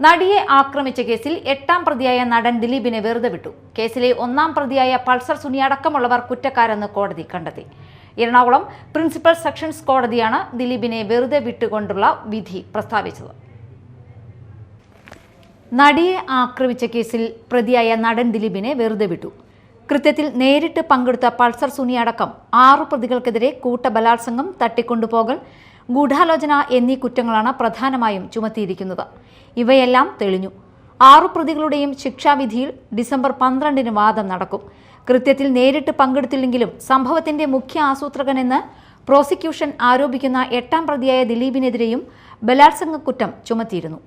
നടിയെ ആക്രമിച്ച കേസിൽ 8ാം പ്രതിയായ നടൻ ദിലീപിനെ വെറുതെ വിട്ടു. കേസിലെ 1ാം പ്രതിയായ പൾസർ സുനി അടക്കമുള്ളവർ കുറ്റക്കാരെന്ന് കോടതി കണ്ടെത്തി. എറണാകുളം പ്രിൻസിപ്പൽ സെഷൻസ് കോടതിയാണ് ദിലീപിനെ വെറുതെ വിട്ടുകൊണ്ടുള്ള വിധി പ്രസ്താവിച്ചത്. നടിയെ ആക്രമിച്ച കേസിൽ പ്രതിയായ നടൻ ദിലീപിനെ വെറുതെ വിട്ടു. കൃത്യത്തിൽ നേരിട്ട് പങ്കെടുത്ത പൾസർ സുനി അടക്കം 6 പ്രതികൾക്കെതിരെ കൂട്ടബലാത്സംഗം, തട്ടിക്കൊണ്ടുപോകൽ, ഗൂഢാലോചന എന്നീ കുറ്റങ്ങളാണ് പ്രധാനമായും ചുമത്തിയിരിക്കുന്നത്. ഇവയെല്ലാം തെളിഞ്ഞു. 6 പ്രതികളുടെയും ശിക്ഷാവിധിയിൽ ഡിസംബർ 12-ന് വാദം നടക്കും. കൃത്യത്തിൽ നേരിട്ട് പങ്കെടുത്തില്ലെങ്കിലും സംഭവത്തിന്റെ മുഖ്യ ആസൂത്രകനെന്ന് പ്രോസിക്യൂഷൻ ആരോപിക്കുന്ന 8ാം പ്രതിയായ ദിലീപിനെതിരെയും ബലാത്സംഗ കുറ്റം ചുമത്തിയിരുന്നു.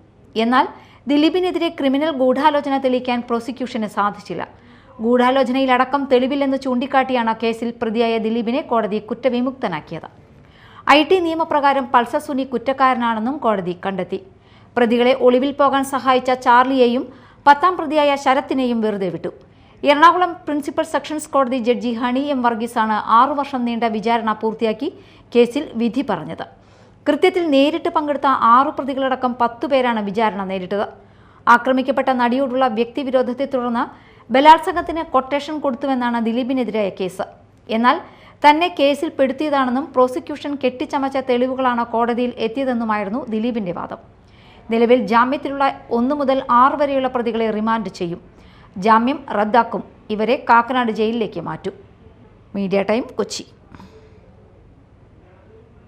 എന്നാൽ ദിലീപിനെതിരെ ക്രിമിനൽ ഗൂഢാലോചന തെളിയിക്കാൻ പ്രോസിക്യൂഷന് സാധിച്ചില്ല. ഗൂഢാലോചനയിലടക്കം തെളിവില്ലെന്ന് ചൂണ്ടിക്കാട്ടിയാണ് കേസിൽ പ്രതിയായ ദിലീപിനെ കോടതി കുറ്റവിമുക്തനാക്കിയത്. IT നിയമപ്രകാരം പൾസർ സുനി കുറ്റക്കാരനാണെന്നും കോടതി കണ്ടെത്തി. പ്രതികളെ ഒളിവിൽ പോകാൻ സഹായിച്ച ചാർലിയെയും 10ാം പ്രതിയായ ശരത്തിനെയും വെറുതെ വിട്ടു. എറണാകുളം പ്രിൻസിപ്പൽ സെഷൻസ് കോടതി ജഡ്ജി ഹണി എം വർഗീസാണ് 6 വർഷം നീണ്ട വിചാരണ പൂർത്തിയാക്കി കേസിൽ വിധി പറഞ്ഞത്. കൃത്യത്തിൽ നേരിട്ട് പങ്കെടുത്ത 6 പ്രതികളടക്കം 10 പേരാണ് വിചാരണ നേരിട്ടത്. ആക്രമിക്കപ്പെട്ട നടിയോടുള്ള വ്യക്തിവിരോധത്തെ തുടർന്ന് ബലാത്സംഗത്തിന് കൊട്ടേഷൻ കൊടുത്തുവെന്നാണ് ദിലീപിനെതിരായ കേസ്. എന്നാൽ തന്നെ കേസിൽ പെടുത്തിയതാണെന്നും പ്രോസിക്യൂഷൻ കെട്ടിച്ചമച്ച തെളിവുകളാണ് കോടതിയിൽ എത്തിയതെന്നുമായിരുന്നു ദിലീപിന്റെ വാദം. നിലവിൽ ജാമ്യത്തിലുള്ള 1 മുതൽ 6 വരെയുള്ള പ്രതികളെ റിമാൻഡ് ചെയ്യും. ജാമ്യം റദ്ദാക്കും. ഇവരെ കാക്കനാട് ജയിലിലേക്ക് മാറ്റും. Media time, Kochi.